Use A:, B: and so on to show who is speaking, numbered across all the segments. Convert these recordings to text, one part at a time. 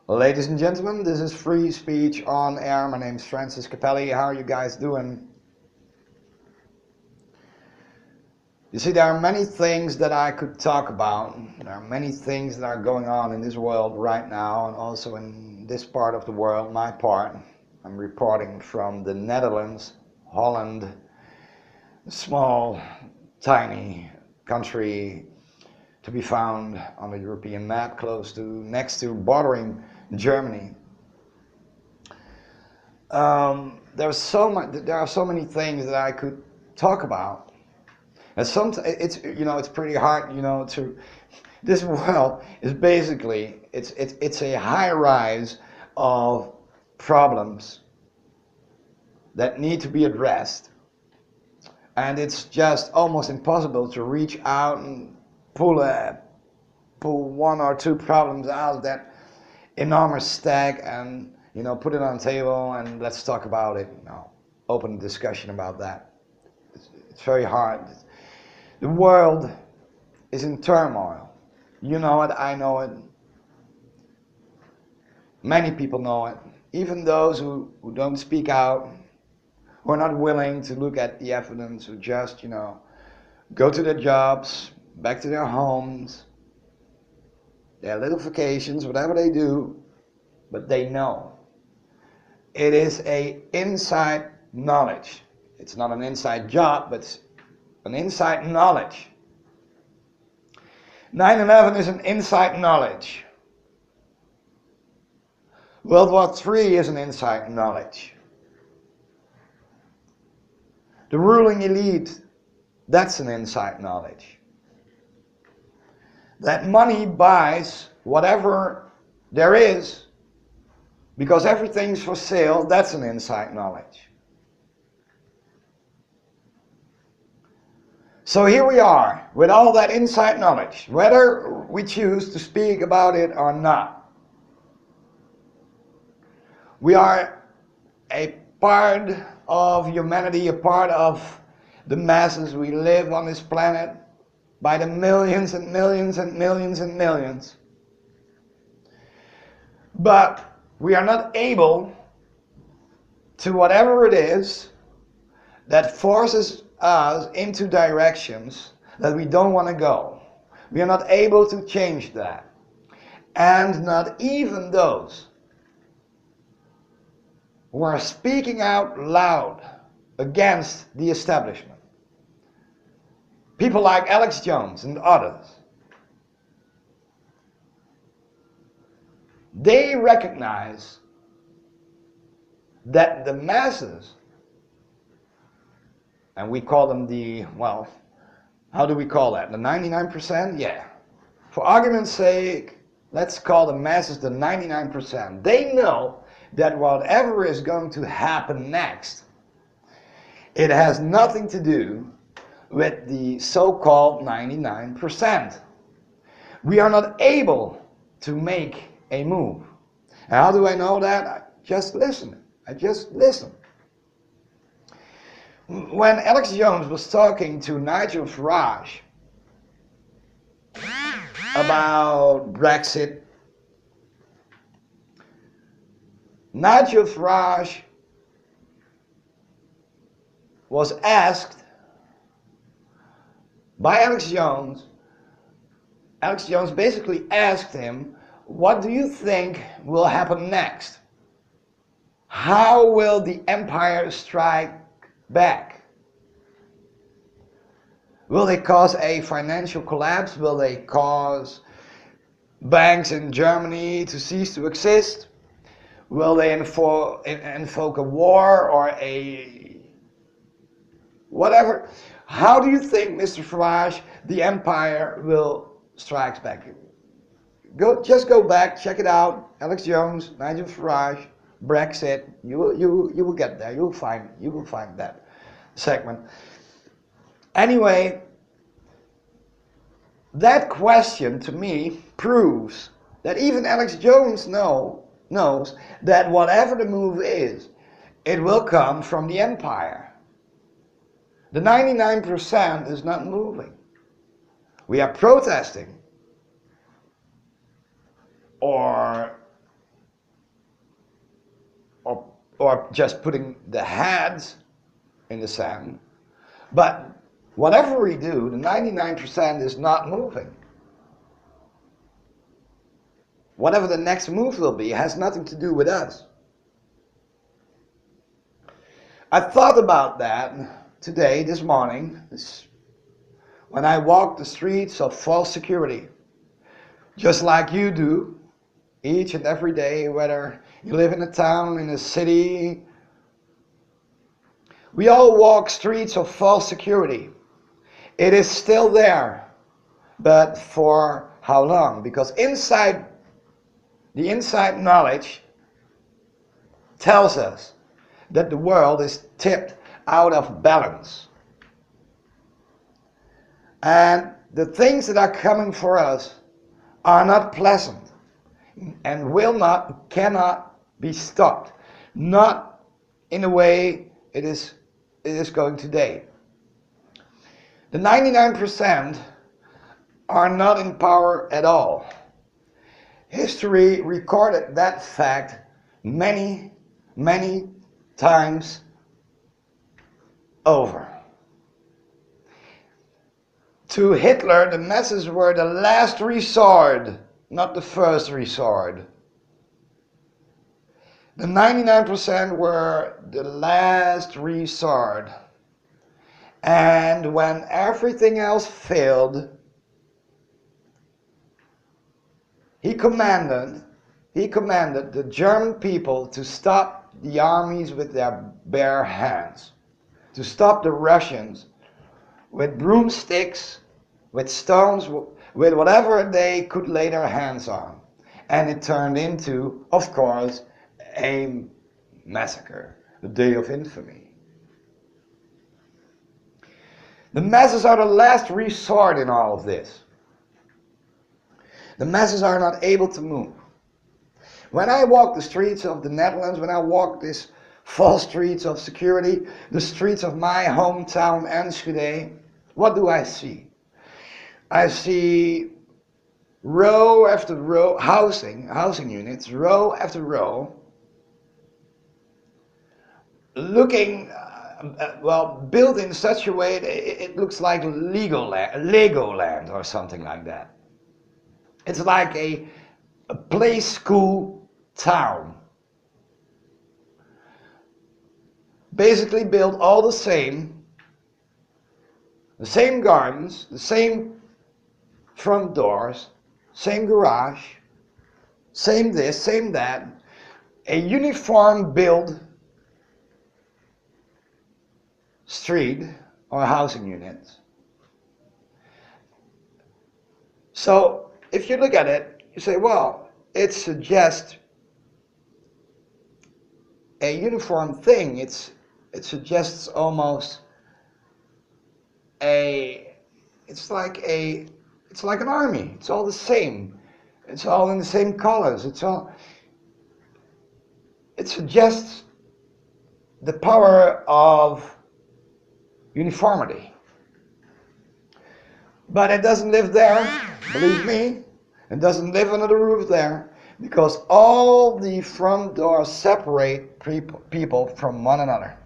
A: Ladies and gentlemen, this is Free Speech on Air. My name is Capelle. How are you guys doing? You see, there are many things that I could talk about. There are many things that are going on in this world right now, and also in this part of the world, my part. I'm reporting from the Netherlands, Holland, a small, tiny country to be found on the European map, next to bordering Germany. There are so many things that I could talk about, and sometimes it's pretty hard, to. This world is basically it's a high rise of problems that need to be addressed, and it's just almost impossible to reach out and pull one or two problems out of that enormous stack and put it on the table and let's talk about it. Open discussion about that. It's very hard. The world is in turmoil. You know it, I know it. Many people know it. Even those who don't speak out, who are not willing to look at the evidence, who just, go to their jobs, back to their homes, their little vacations, whatever they do, but they know. It is a inside knowledge. It's not an inside job, but it's an inside knowledge. 9/11 is an inside knowledge. World War III is an inside knowledge. The ruling elite, that's an inside knowledge. That money buys whatever there is because everything's for sale, that's an inside knowledge. So here we are with all that inside knowledge, whether we choose to speak about it or not. We are a part of humanity, a part of the masses. We live on this planet by the millions and millions and millions and millions. But we are not able to, whatever it is that forces us into directions that we don't want to go. We are not able to change that. And not even those who are speaking out loud against the establishment. People like Alex Jones and others. They recognize that the masses, and we call them how do we call that? The 99%? Yeah. For argument's sake, let's call the masses the 99%. They know that whatever is going to happen next, it has nothing to do with the so-called 99%. We are not able to make a move. And how do I know that? I just listen. When Alex Jones was talking to Nigel Farage about Brexit, Nigel Farage was asked by Alex Jones. Alex Jones basically asked him, what do you think will happen next? How will the empire strike back? Will they cause a financial collapse? Will they cause banks in Germany to cease to exist? Will they invoke a war or a whatever? How do you think, Mr. Farage, the empire will strike back? Just go back, check it out. Alex Jones, Nigel Farage, Brexit. You will get there. You will find that segment. Anyway, that question to me proves that even Alex Jones knows that whatever the move is, it will come from the empire. The 99% is not moving. We are protesting or or just putting the heads in the sand. But whatever we do, the 99% is not moving. Whatever the next move will be has nothing to do with us. I thought about that today, this morning, when I walked the streets of false security, just like you do, each and every day, whether you live in a town, in a city. We all walk streets of false security. It is still there, but for how long? Because the inside knowledge tells us that the world is tipped out of balance. And the things that are coming for us are not pleasant and cannot be stopped. Not in the way it is going today. The 99% are not in power at all. History recorded that fact many, many times over. To Hitler, the masses were the last resort, not the first resort. The 99% were the last resort. And when everything else failed, he commanded the German people to stop the armies with their bare hands, to stop the Russians with broomsticks, with stones, with whatever they could lay their hands on. And it turned into, of course, a massacre, the Day of Infamy. The masses are the last resort in all of this. The masses are not able to move. When I walk the streets of the Netherlands, when I walk these false streets of security, the streets of my hometown Enschede, what do I see? I see row after row, housing units, row after row, looking, built in such a way that it looks like Legoland or something like that. It's like a play school town. Basically built all the same gardens, the same front doors, same garage, same this, same that, a uniform build street or housing units. So if you look at it, you say, well, it suggests a uniform thing. It suggests almost it's like an army. It's all the same. It's all in the same colors. It suggests the power of uniformity. But it doesn't live there, believe me. It doesn't live under the roof there, because all the front doors separate people from one another.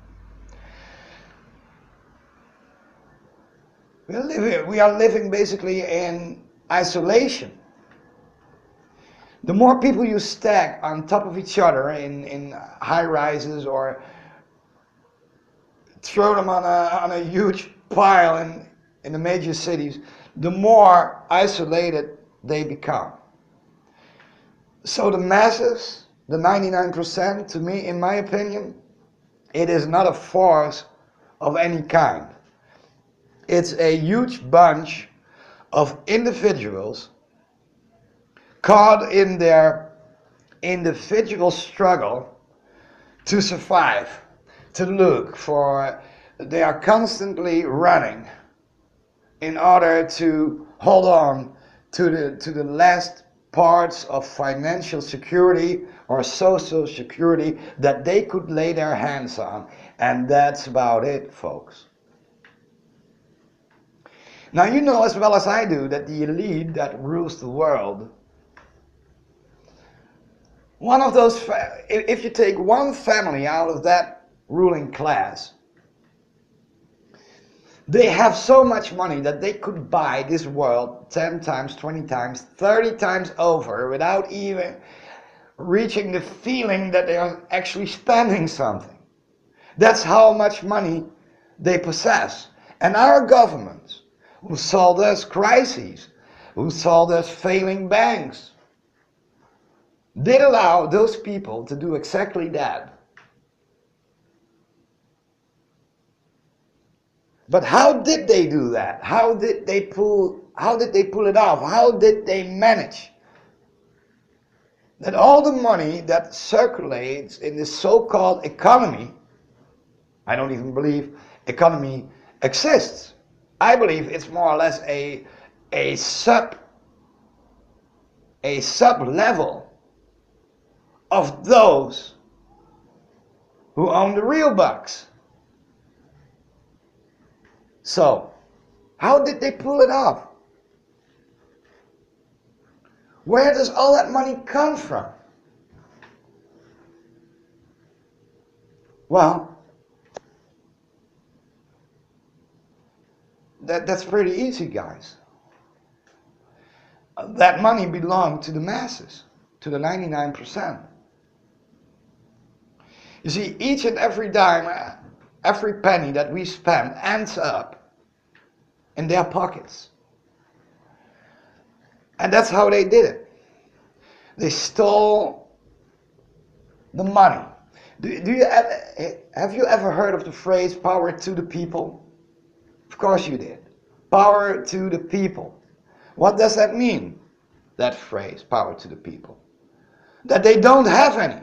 A: We are living basically in isolation. The more people you stack on top of each other in high rises, or throw them on a huge pile in the major cities, the more isolated they become. So the masses, the 99%, to me, in my opinion, it is not a force of any kind. It's a huge bunch of individuals caught in their individual struggle to survive, to look for. They are constantly running in order to hold on to the last parts of financial security or social security that they could lay their hands on. And that's about it, folks. Now you know as well as I do that the elite that rules the world One of those, if you take one family out of that ruling class, they have so much money that they could buy this world 10 times, 20 times, 30 times over without even reaching the feeling that they are actually spending something. That's how much money they possess. And our governments, who sold us crises, who sold us failing banks, did allow those people to do exactly that. But how did they do that? How did they pull it off? How did they manage that all the money that circulates in this so-called economy, I don't even believe economy exists. I believe it's more or less a sub level of those who own the real bucks. So, how did they pull it off? Where does all that money come from? Well, that's pretty easy, guys. That money belonged to the masses, to the 99%. You see, each and every dime, every penny that we spend ends up in their pockets. And that's how they did it. They stole the money. Have you ever heard of the phrase power to the people? Of course you did. Power to the people. What does that mean? That phrase, power to the people. That they don't have any.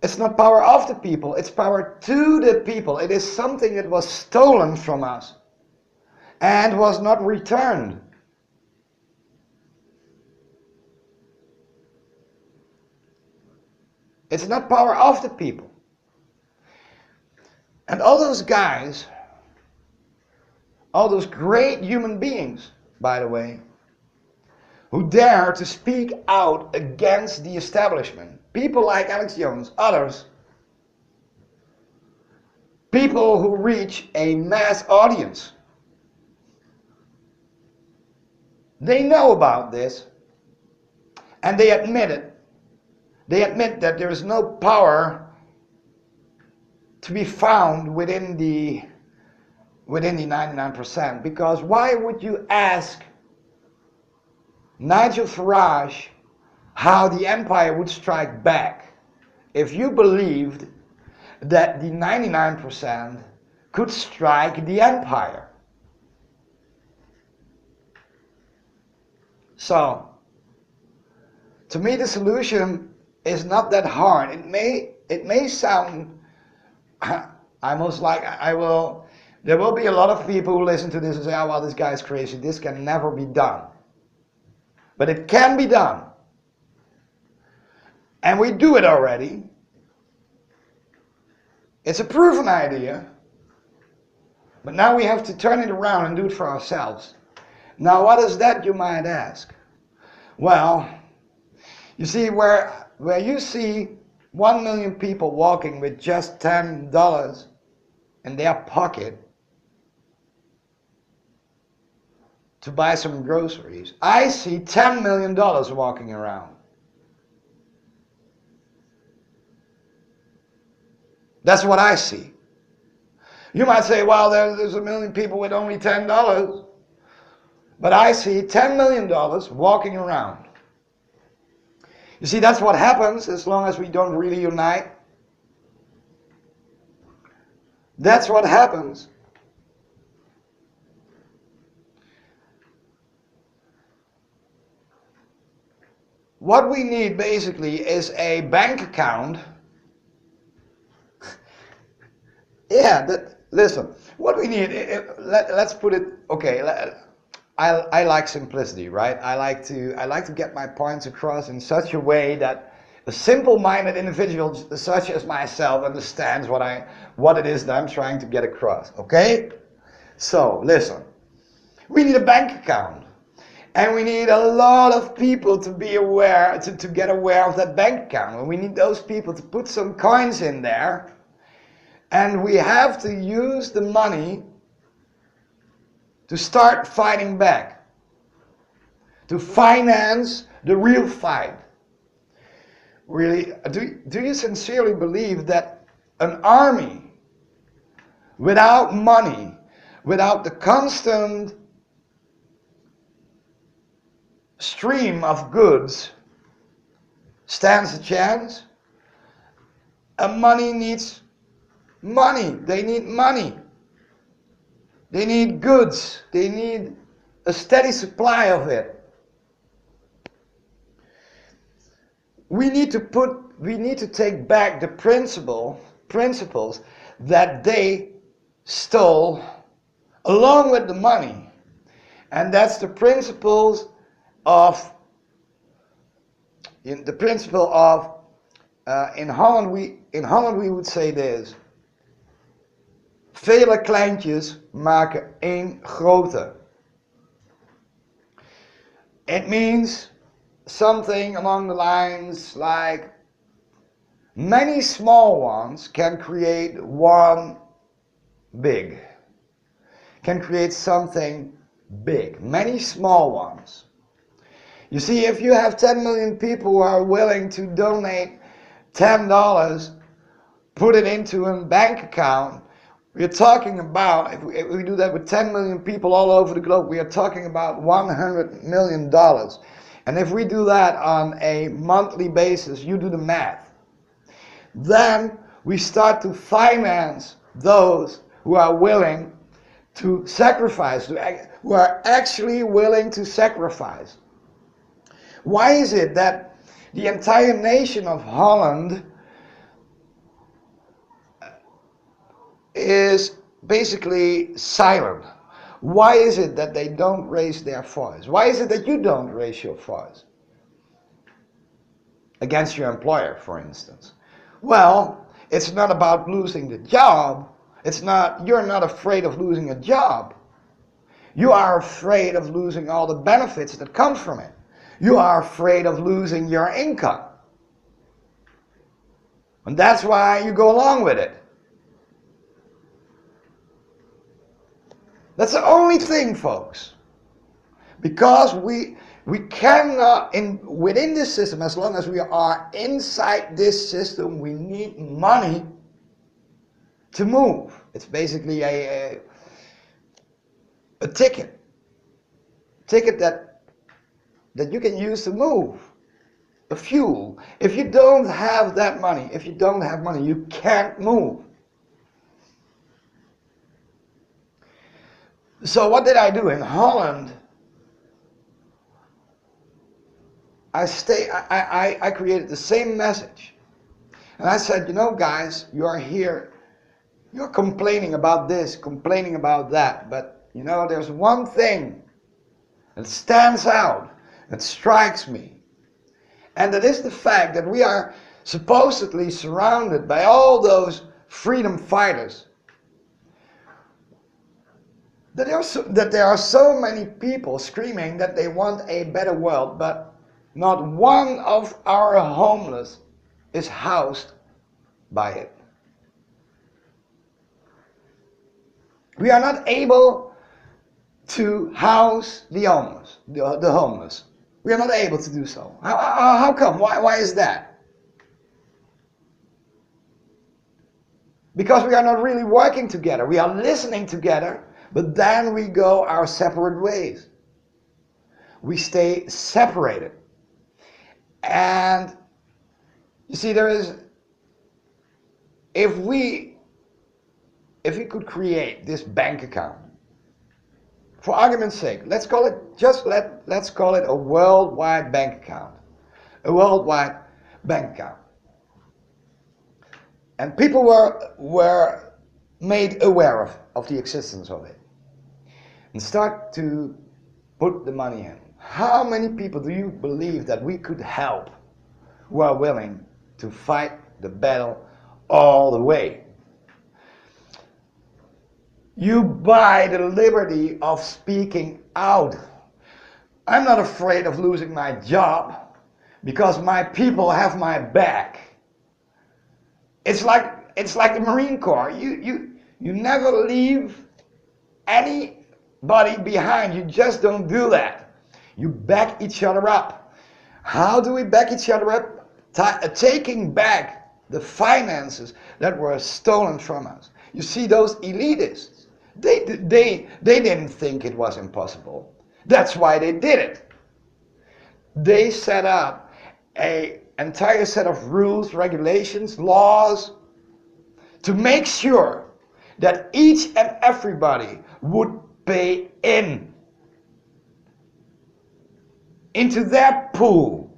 A: It's not power of the people, it's power to the people. It is something that was stolen from us and was not returned. It's not power of the people. And all those guys, all those great human beings, by the way, who dare to speak out against the establishment, people like Alex Jones, others, people who reach a mass audience, they know about this and they admit it. They admit that there is no power to be found within the 99%, because why would you ask Nigel Farage how the empire would strike back if you believed that the 99% could strike the empire? So, to me the solution is not that hard. It may sound, there will be a lot of people who listen to this and say, oh well, this guy's crazy, this can never be done. But it can be done. And we do it already. It's a proven idea. But now we have to turn it around and do it for ourselves. Now what is that, you might ask? Well, you see, where you see 1 million people walking with just $10 in their pocket to buy some groceries, I see $10 million walking around. That's what I see. You might say, well, there's 1 million people with only $10. But I see $10 million walking around. You see, that's what happens as long as we don't really unite. That's what happens. What we need basically is a bank account. Listen, what we need, let's put it, okay, I like simplicity, right? I like to get my points across in such a way that a simple-minded individual such as myself understands what it is that I'm trying to get across, okay? So, listen, we need a bank account. And we need a lot of people to be aware, to get aware of that bank account. And we need those people to put some coins in there. And we have to use the money to start fighting back, to finance the real fight. Really, do you sincerely believe that an army without money, without the constant stream of goods, stands a chance? And money needs money. They need money. They need goods. They need a steady supply of it. We need to take back the principles that they stole along with the money. And that's the principles of, in Holland we would say this: vele kleintjes maken één grote. It means something along the lines like many small ones can create one big, can create something big. Many small ones. You see, if you have 10 million people who are willing to donate $10, put it into a bank account, we're talking about, if we do that with 10 million people all over the globe, we are talking about $100 million. And if we do that on a monthly basis, you do the math, then we start to finance those who are willing to sacrifice, who are actually willing to sacrifice. Why is it that the entire nation of Holland is basically silent? Why is it that they don't raise their voice? Why is it that you don't raise your voice against your employer, for instance? Well, it's not about losing the job. You're not afraid of losing a job. You are afraid of losing all the benefits that come from it. You are afraid of losing your income. And that's why you go along with it. That's the only thing, folks. Because we cannot, within this system, as long as we are inside this system, we need money to move. It's basically a ticket. Ticket that you can use to move. A fuel. If you don't have that money, you can't move. So what did I do in Holland? I created the same message. And I said, you know, guys, you are here, you're complaining about this, complaining about that, but you know, there's one thing that stands out, that strikes me. And that is the fact that we are supposedly surrounded by all those freedom fighters. That there are so many people screaming that they want a better world, but not one of our homeless is housed by it. We are not able to house the homeless. The homeless. We are not able to do so. How come? Why is that? Because we are not really working together. We are listening together, but then we go our separate ways. We stay separated. And you see, if we could create this bank account, for argument's sake, let's call it a worldwide bank account. A worldwide bank account. And people were made aware of the existence of it. And start to put the money in. How many people do you believe that we could help who are willing to fight the battle all the way? You buy the liberty of speaking out. I'm not afraid of losing my job because my people have my back. It's like the Marine Corps. You never leave anybody behind. You just don't do that. You back each other up. How do we back each other up? Taking back the finances that were stolen from us. You see, those elitists, they didn't think it was impossible. That's why they did it. They set up an entire set of rules, regulations, laws to make sure that each and everybody would pay into their pool.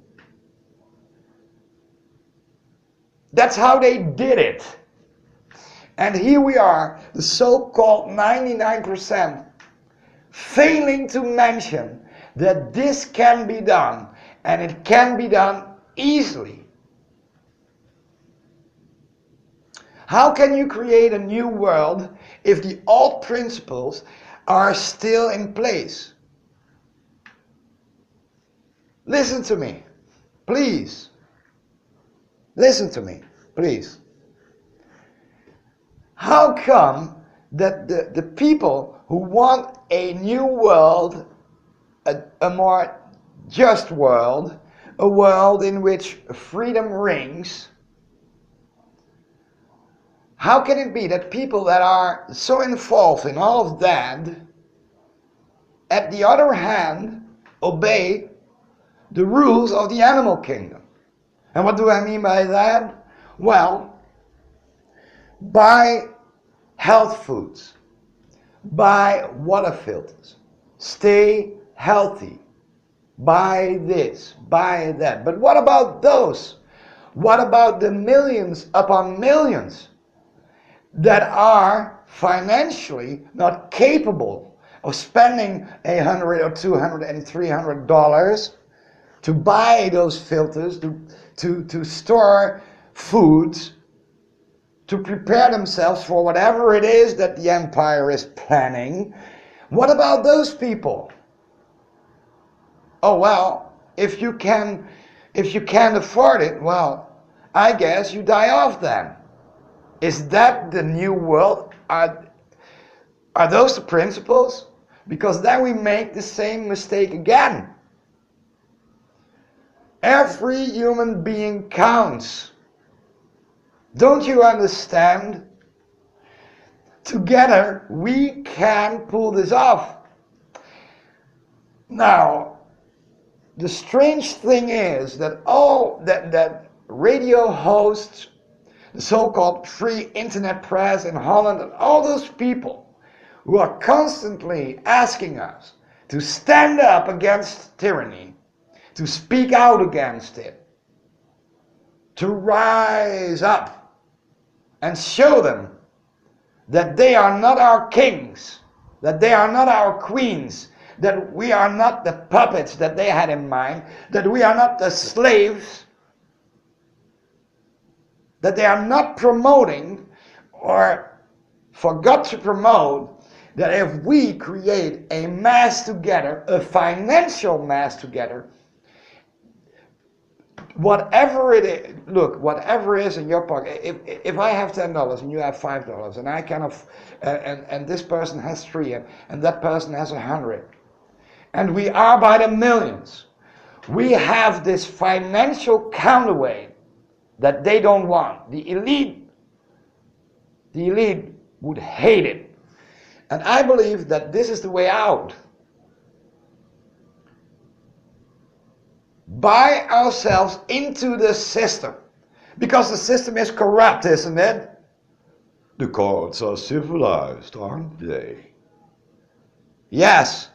A: That's how they did it. And here we are, the so-called 99%, failing to mention that this can be done, and it can be done easily. How can you create a new world if the old principles are still in place? Listen to me, please. Listen to me, please. How come that the people who want a new world, a more just world, a world in which freedom rings, how can it be that people that are so involved in all of that, at the other hand, obey the rules of the animal kingdom? And what do I mean by that? Well, buy health foods, buy water filters, stay healthy, buy this, buy that. But what about those? What about the millions upon millions that are financially not capable of spending $100 or $200 and $300 to buy those filters, to store foods, to prepare themselves for whatever it is that the empire is planning? What about those people? Oh well, if you can't afford it, well, I guess you die off then. Is that the new world? Are those the principles? Because then we make the same mistake again. Every human being counts. Don't you understand? Together we can pull this off. Now, the strange thing is that that radio hosts, the so-called free internet press in Holland, and all those people who are constantly asking us to stand up against tyranny, to speak out against it, to rise up and show them that they are not our kings, that they are not our queens, that we are not the puppets that they had in mind, that we are not the slaves, that they are not promoting or forgot to promote that if we create a mass together, a financial mass together, whatever it is, look, whatever is in your pocket, if I have $10 and you have $5 and I can and this person has 3 and that person has 100, and we are by the millions, we have this financial counterweight that they don't want. The elite would hate it. And I believe that this is the way out. Buy ourselves into the system. Because the system is corrupt, isn't it? The courts are civilized, aren't they? Yes.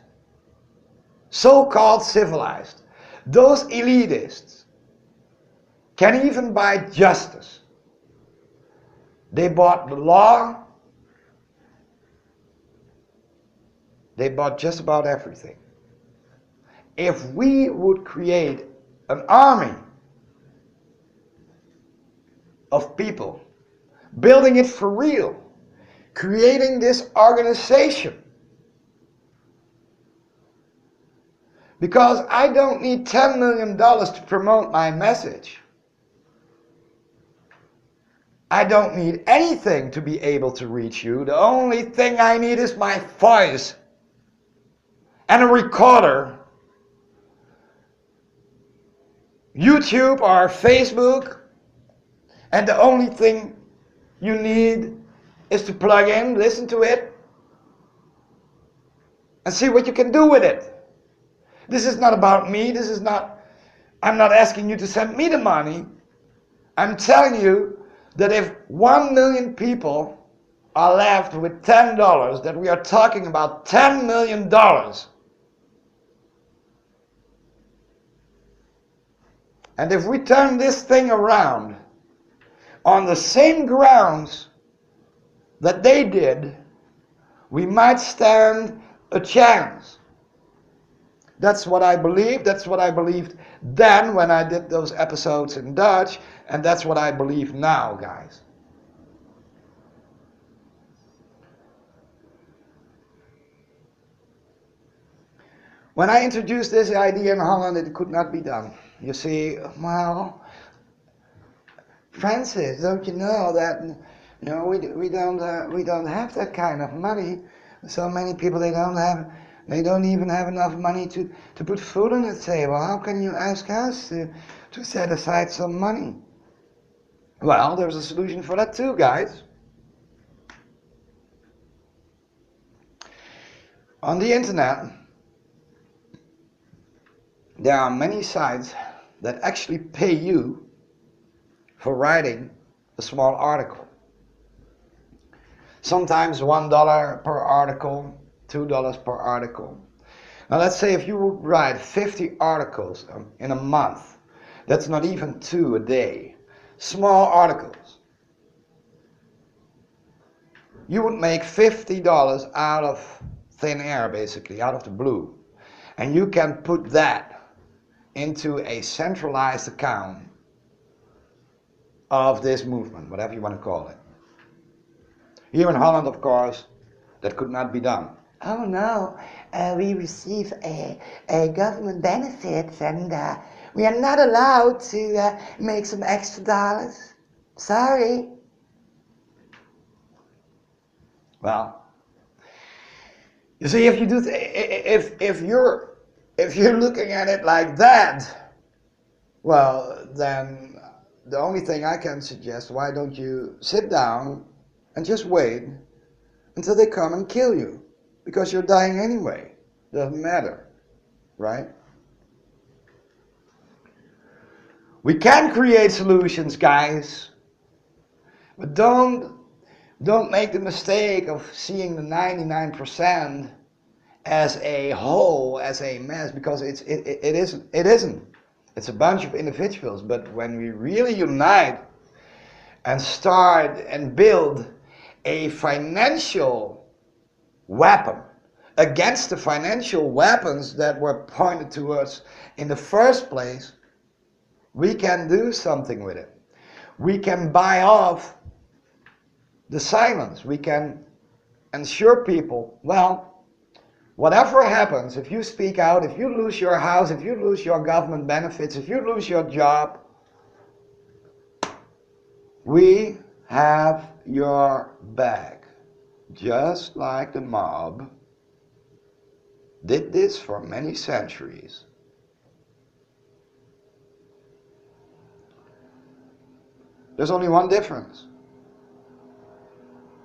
A: So-called civilized. Those elitists can even buy justice. They bought the law. They bought just about everything. If we would create an army of people, building it for real, creating this organization, Because I don't need $10 million to promote my message. I don't need anything to be able to reach you. The only thing I need is my voice and a recorder. YouTube or Facebook. And the only thing you need is to plug in, listen to it, and see what you can do with it. This is not about me. I'm not asking you to send me the money. I'm telling you that if 1 million people are left with $10, that we are talking about $10 million. And if we turn this thing around on the same grounds that they did, we might stand a chance. That's what I believe. That's what I believed then when I did those episodes in Dutch. And that's what I believe now, guys. When I introduced this idea in Holland, it could not be done. You see, well, Francis, don't you know that we don't have that kind of money. So many people they don't even have enough money to put food on the table. How can you ask us to set aside some money? Well, there's a solution for that too, guys. On the internet, there are many sites that actually pay you for writing a small article. Sometimes $1 per article, $2 per article. Now let's say if you would write 50 articles in a month, that's not even 2 a day. Small articles. You would make $50 out of thin air, basically, out of the blue. And you can put that into a centralized account of this movement, whatever you want to call it. Here in Holland, of course, that could not be done. Oh no, we receive a government benefits and we are not allowed to make some extra dollars. Sorry. Well, you see, if you do, if you're looking at it like that, well, then the only thing I can suggest, why don't you sit down and just wait until they come and kill you? Because you're dying anyway. Doesn't matter, right? We can create solutions, guys. But don't make the mistake of seeing the 99% as a whole, as a mess, because it isn't. It's a bunch of individuals, but when we really unite and start and build a financial weapon against the financial weapons that were pointed to us in the first place, we can do something with it. We can buy off the silence. We can ensure people, well, whatever happens, if you speak out, if you lose your house, if you lose your government benefits, if you lose your job, we have your back. Just like the mob did this for many centuries. There's only one difference.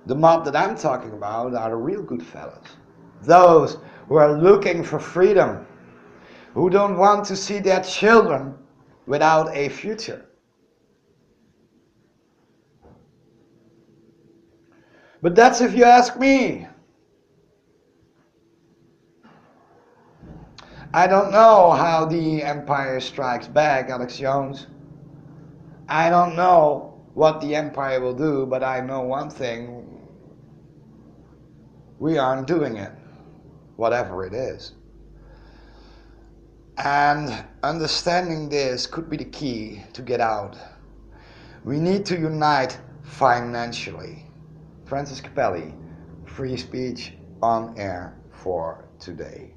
A: The mob that I'm talking about are the real good fellas. Those who are looking for freedom, who don't want to see their children without a future. But that's if you ask me. I don't know how the Empire Strikes Back, Alex Jones. I don't know what the Empire will do, but I know one thing. We aren't doing it, whatever it is. And understanding this could be the key to get out. We need to unite financially. Francis Capelle, Free Speech on Air for today.